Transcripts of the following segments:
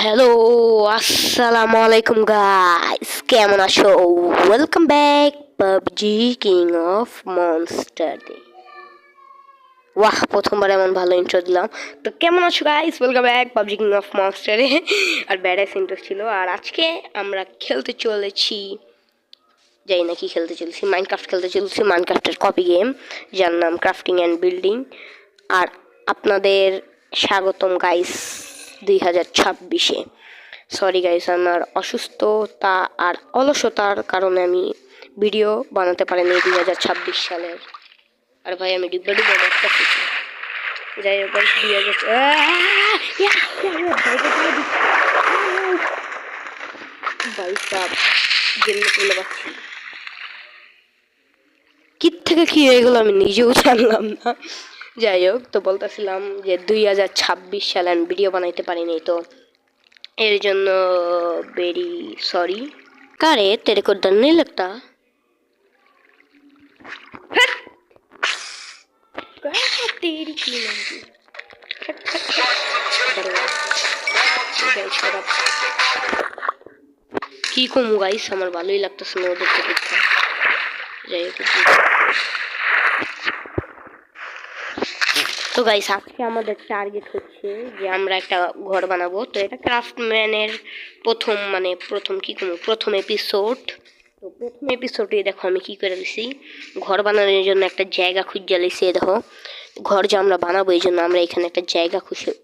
Hello, আসসালামু আলাইকুম guys, কেমন আছো? Welcome back PUBG king of monster day. ওয়াহ, প্রথমবার এমন ভালো ইন্ট্রো দিলাম। তো কেমন আছো guys? Welcome back PUBG king of monster day. আর ব্যাডাস ইন্ট্রো ছিল। আর আজকে আমরা খেলতে চলেছি, যাই না কি খেলতে চলেছি, মাইনক্রাফট খেলতে চলেছি। মাইনক্রাফটের কপি গেম যার নাম ক্রাফটিং অ্যান্ড বিল্ডিং। আর আপনাদের স্বাগতম গাইস 2026-এ। সরি গাইস, আমার অসুস্থতা আর অলসতার কারণে আমি ভিডিও বানাতে পারিনি 2026 সালের। আর ভাই আমি ডিব্বা ডিব্বা একটা শিখি, যাই হোক 2000 কি থেকে কি হয়ে গেলো আমি নিজেও জানলাম না। যাই হোক, তো বলতেছিলাম যে 2026 সালে আমি ভিডিও বানাইতে পারিনি, তো এর জন্য ভেরি সরি। কারে तेरे को डर नहीं लगता? तेरी की কি কমু গাইস, আমার ভালোই লাগতেছে না ওদেরকে দেখতে। যাই হোক, তো গাইস আজকে আমাদের টার্গেট হচ্ছে যে আমরা একটা ঘর বানাবো। তো এটা ক্রাফটম্যানের প্রথম এপিসোড। তো প্রথম এপিসোডে দেখো আমি কি করে লিছি, ঘর বানানোর জন্য একটা জায়গা খুঁজে লিছি। দেখো ঘর যে আমরা বানাবো এই জন্য আমরা এখানে একটা জায়গা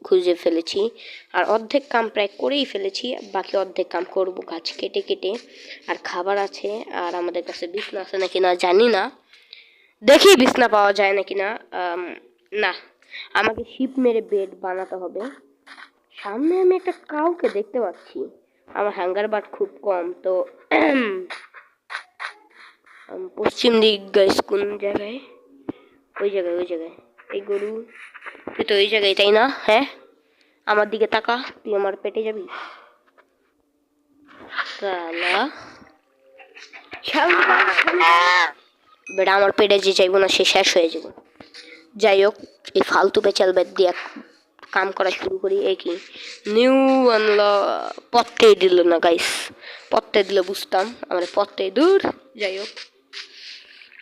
খুঁজে ফেলেছি। আর অর্ধেক কাম প্রায় করেই ফেলেছি, বাকি অর্ধেক কাম করবো গাছ কেটে কেটে। আর খাবার আছে, আর আমাদের কাছে বিছনা আছে নাকি না জানি না, দেখি বিছনা পাওয়া যায় নাকি না। না, আমাকে শিপ মেরে বেড বানাতে হবে। সামনে আমি একটা কাউকে দেখতে পাচ্ছি, আমার হ্যাঙ্গার বার খুব কম। তো পশ্চিম দিক গাইস, কোন জায়গায়? ওই জায়গায় এই গরু, তুই তো ওই জায়গায়, তাই না? হ্যাঁ, আমার দিকে তাকা, তুই আমার পেটে যাবি বেটা। আমার পেটে যে যাইব না সে শেষ হয়ে যাব। যাই হোক, এই ফালতু পেঁচাল বেদ দিয়ে কাম করা শুরু করি। এই কি নিউ আনলো, পত্তে দিল না গাইস, পত্তে দিলে বুঝতাম, আমার পত্তে দূর। যাই হোক,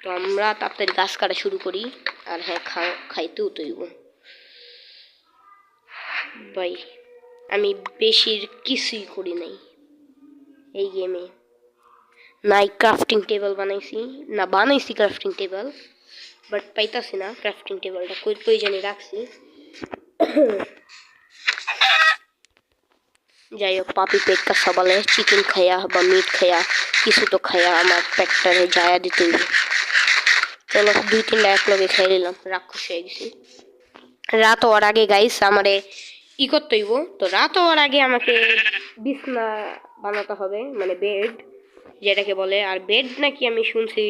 তো আমরা তাড়াতাড়ি গাছ কাটা শুরু করি। আর হ্যাঁ, খাইতেও তৈব ভাই, আমি বেশির কিছুই করি নাই এই গেমে। নাই ক্রাফটিং টেবিল বানাইছি ক্রাফটিং টেবিল, বাট পাইতাছি না ক্রাফটিং টেবিলটা কই জানি রাখছি। যাই হোক, পাপি পেট কা সবালে চিকেন খায়া বা মিট খায়া কিছু তো খায়া আমার পেটটারে জায়া দিতে হইবে। চলো 2-3টা এক লগে খাই নিলাম, রাক্ষস হয়ে গেছি। রাত হওয়ার আগে গাইস আমারে ই করতে হইব। তো রাত হওয়ার আগে আমাকে বিছনা বানাতে হবে, মানে বেড যেটাকে বলে। আর বেড নাকি আমি শুনছি।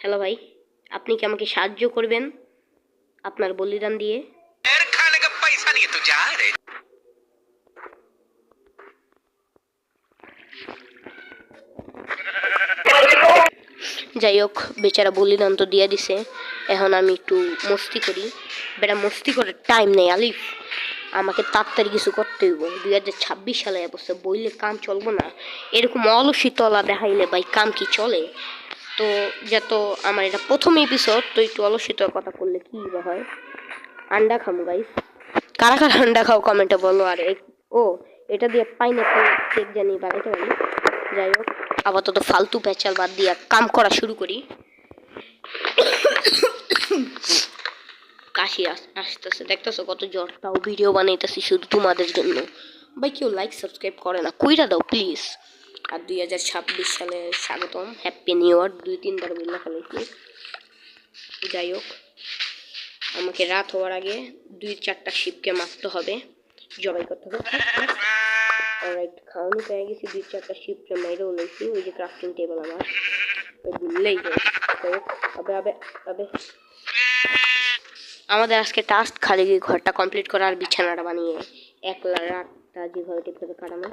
হ্যালো ভাই, আপনি কি আমাকে সাহায্য করবেন আপনার বলিদান দিয়ে? যাই হোক, বেচারা বলিদান তো দিয়ে দিছে, এখন আমি একটু মস্তি করি। বেটা মস্তি করার টাইম নেই আলিফ, আমাকে তাড়াতাড়ি কিছু করতে হইব। 2026 সালে অবস্থা বইলে কাম চলবো না। এরকম অলসিতলা দেখাইলে ভাই কাম কি চলে? তো যেহেতু আমার এটা প্রথম এপিসোড, তো একটু অলসিতার কথা করলে কি বা হয়। আন্ডা খামু গাইস, কারা কারা আন্ডা খাও কমেন্টে বলো। আর ও, এটা দিয়ে পাইনাপেল কেক জানি বানাইতে পারি। যাই হোক, আপাতত ফালতু পেঁচাল বাদ দিয়া কাম করা শুরু করি। কাশি আসতেছে, দেখতেছো কত জ্বর, তাও ভিডিও বানাইতেছি শুধু তোমাদের জন্য। ভাই কেউ লাইক সাবস্ক্রাইব করে না, কইরা দাও প্লিজ। আর 2026 সালে স্বাগতম, হ্যাপি নিউ ইয়ার 2-3বার বললা ফেলেছি। যাই হোক, আমাকে রাত হওয়ার আগে 2-4টা শিপকে মারতে হবে, জবাই করতে হবে। অলরাইট, খাওয়ানো পেয়ে গেছি, 2-4টা শিপকে মেরেও লইছি। ওই যে ক্রাফটিং টেবিল আমার ভুললেই তবে আমাদের আজকে টাস্ক খালি ঘরটা কমপ্লিট করা আর বিছানাটা বানিয়ে রাতটা যেভাবে টেপে কাটানো।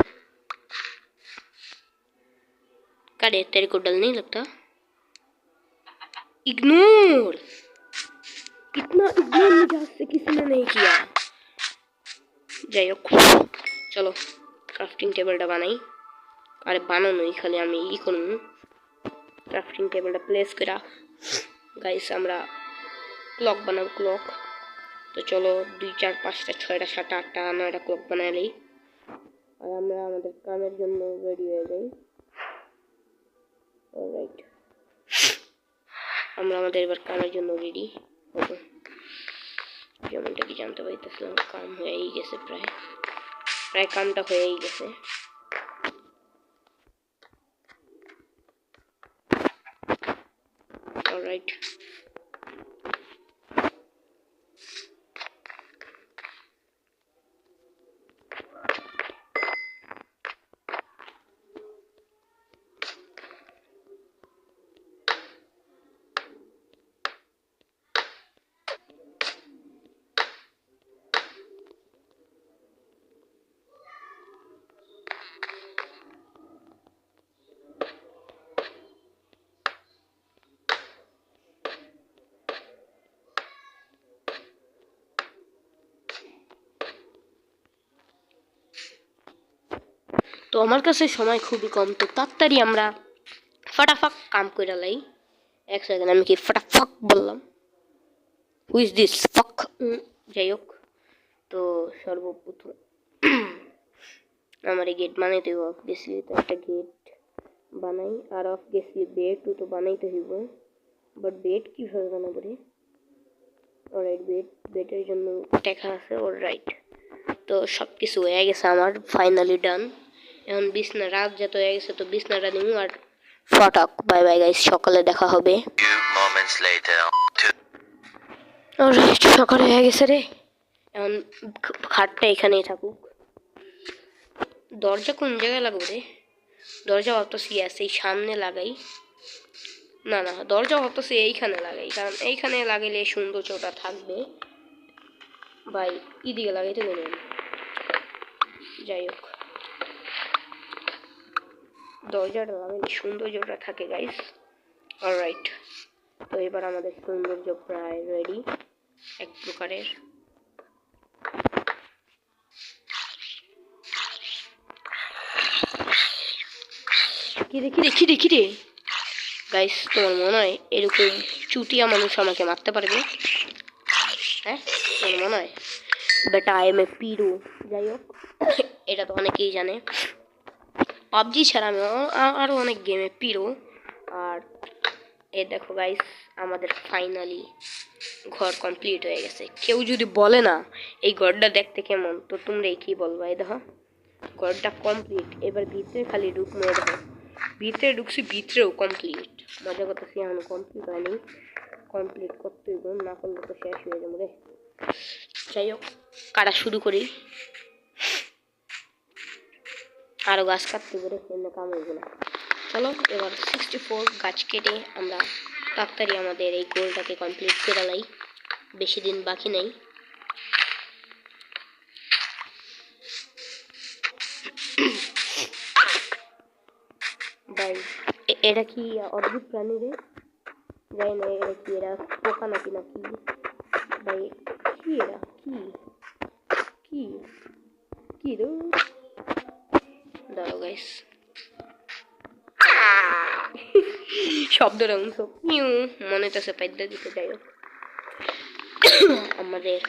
काटे तेरे को डर नहीं लगता? इग्नोर, इतना इग्नोर मिजाज से किसी ने नहीं किया। যাই হোক, চলো ক্রাফটিং টেবিলটা বানাই। আরে বানানোই খালি আমি করুন, ক্রাফটিং টেবিলটা প্লেস করা। গাইস আমরা ক্লক বানাবো, ক্লক। তো চলো 2 4 5 6 7 8 9 ক্লক বানাই। আর আমরা আমাদের কামের জন্য রেডি হয়ে যাই। অলরাইট, আমরা আমাদের এবার কামের জন্য রেডি হবো। যেমনটা কি জানতে পারতেছিলাম, কাম হয়েই গেছে, প্রায় কামটা হয়েই গেছে। অলরাইট, তো আমার কাছে সময় খুবই কম, তো তাড়াতাড়ি আমরা ফটাফট কাম করে লাই। এক সেকেন্ড, আমি কি ফটাফট বললাম? হু ইজ দিস ফক? যাই হোক, তো সর্বপ্রথম আমার এই গেট বানাইতে হইব। অবভিয়াসলি তো একটা গেট বানাই, আর অবভিয়াসলি বেড তো বানাইতে হইব। বাট বেড কীভাবে বানাবো রে? অলরাইট, বেডের জন্য দেখা আছে। অলরাইট, তো সব কিছু হয়ে গেছে আমার, ফাইনালি ডান। এখন বিছনা, রাত যত হয়ে গেছে, তো বিছনাটা নিব আর ফটাক বাই বাই গাইস, সকালে দেখা হবে। অলরাইট, সকালে হয়ে গেছে রে। এখন খাটটা এখানেই থাকুক। দরজা কোন জায়গায় লাগবে রে? দরজা ভাবতেছি এই সামনে লাগাই। না না, দরজা ভাবতেছি এইখানে লাগাই, কারণ এইখানে লাগাইলে সৌন্দর্যটা থাকবে। ভাই এদিকে লাগাইতে দেবেন। যাই হোক, দরজাটা লাগাইলে সৌন্দর্যটা থাকে গাইস। অলরাইট, তো এবার আমাদের সৌন্দর্য প্রায় রেডি এক প্রকারের। কি রে গাইস, তোমার মনে হয় এরকম চুটিয়া মানুষ আমাকে মারতে পারবে? হ্যাঁ, তোমার মনে হয়? বেটা আই এম এ পিরো। যাই হোক, এটা তো অনেকেই জানে। পাবজি ছাড়া আমি আরও অনেক গেমে পিরো। আর এ দেখো গাইস, আমাদের ফাইনালি ঘর কমপ্লিট হয়ে গেছে। কেউ যদি বলে না এই ঘরটা দেখতে কেমন, তো তোমরাই কি বলবা? এই দেখো ঘরটা কমপ্লিট। এবার ভিতরে খালি ঢুকবো। দেখো ভিতরে ঢুকছি, ভিতরেও কমপ্লিট। মজা করতেছি, এখন কমপ্লিট হয়নি, কমপ্লিট করতে হইব, না করলে তো শেষ হয়ে যাবো রে। যাই হোক, কাটা শুরু করি। আরও গাছ কাটতে পারে, অন্য কাম হইব না। চলো এবার 64 গাছ কেটে আমরা তাড়াতাড়ি আমাদের এই গোলটাকে কমপ্লিট করে লাই। বেশি দিন বাকি নেই। ভাই এটা কি অদ্ভুত প্রাণী রে? যাই না, এটা কি, এরা পোকা নাকি নাকি? ভাই কি এরা, কি কি কি দাঁড়াও গাইস, শব্দটা অংশ মনে হইতেছে পাইদা দিতে। যাই হোক, আমাদের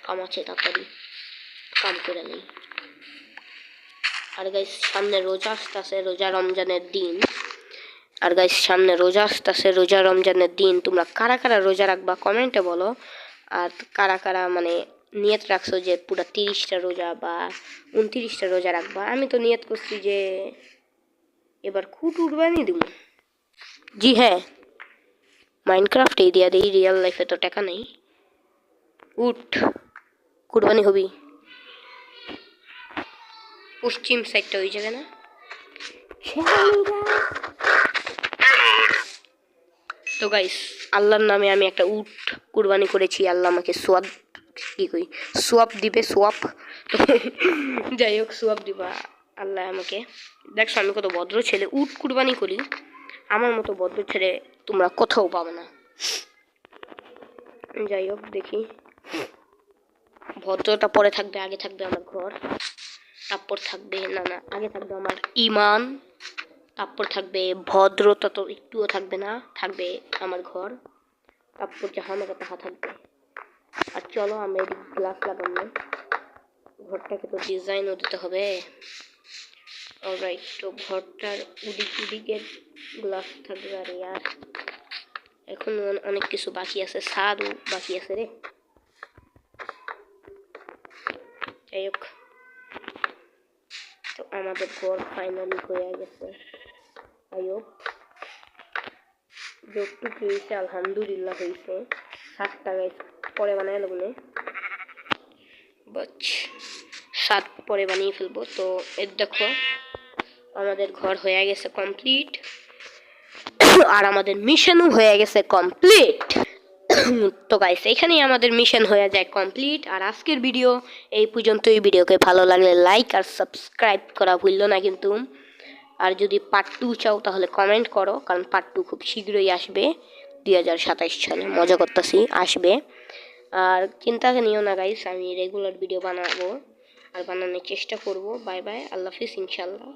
কাম আছে, তাড়াতাড়ি কাম করে নেই। আর গাইস সামনে রোজা আসতেছে, রোজা রমজানের দিন। আর গাইস সামনে রোজা আসতেছে, রোজা রমজানের দিন। তোমরা কারা কারা রোজা রাখবা কমেন্টে বলো। আর কারা কারা মানে নিয়ত রাখছো যে পুরো 30টা রোজা বা 29টা রোজা রাখবা? আমি তো নিয়ত করছি যে এবার খুঁট উঠবানি দিব। জি হ্যাঁ, মাইনক্রাফটেই দিয়া দিই, রিয়েল লাইফে তো টাকা নেই। উঠ কুরবানি হবি, পশ্চিম সাইডটা ওই জায়গা না? তো গাইস আল্লাহর নামে আমি একটা উট কুরবানি করেছি। আল্লাহ আমাকে সোয়াব দিবে, সোয়াব। যাই হোক, সোয়াব দিবা আল্লাহ আমাকে। দেখছো আমি কত ভদ্র ছেলে, উট কুরবানি করি। আমার মতো ভদ্র ছেলে তোমরা কোথাও পাবে না। যাই হোক, দেখি ভদ্রতা পরে থাকবে, আগে থাকবে আমার ঘর, তারপর থাকবে আগে থাকবে আমার ইমান, তারপর থাকবে ভদ্রতা, তো একটুও থাকবে না, থাকবে আমার ঘর, তারপর জাহান্নামে তাহা থাকবে। আর চলো আমরা এদিক গ্লাস লাগাবো, ঘরটাকে তো ডিজাইনও দিতে হবে। অলরাইট, তো ঘরটার উদিকের গ্লাস থাকবে। আর ইয়ার এখন অনেক কিছু বাকি আছে, ছাদও বাকি আছে রে। যাই হোক, তো আমাদের ঘর ফাইনালি হয়ে গেছে। যাই হোক, যতটুকু হয়েছে আলহামদুলিল্লাহ হয়েছে। 7 টাকায় পরে বানায় লাগবে, বাচ 7 পরে বানিয়ে ফেলবো। তো এর দেখো আমাদের ঘর হয়ে গেছে কমপ্লিট, আর আমাদের মিশনও হয়ে গেছে কমপ্লিট। তো গাইস, এখানেই আমাদের মিশন হয়ে যায় কমপ্লিট। আর আজকের ভিডিও এই পর্যন্তই। ভিডিওকে ভালো লাগলে লাইক আর সাবস্ক্রাইব করা ভুললো না কিন্তু। আর যদি পার্ট 2 চাও তাহলে কমেন্ট করো, কারণ পার্ট 2 খুব শীঘ্রই আসবে, 2027 সালে। মজা করতেছি, আসবে। আর চিন্তা নিও না গাইস, আমি রেগুলার ভিডিও বানাবো আর বানানোর চেষ্টা করব। বাই বাই, আল্লাহ হাফিজ, ইনশাল্লাহ।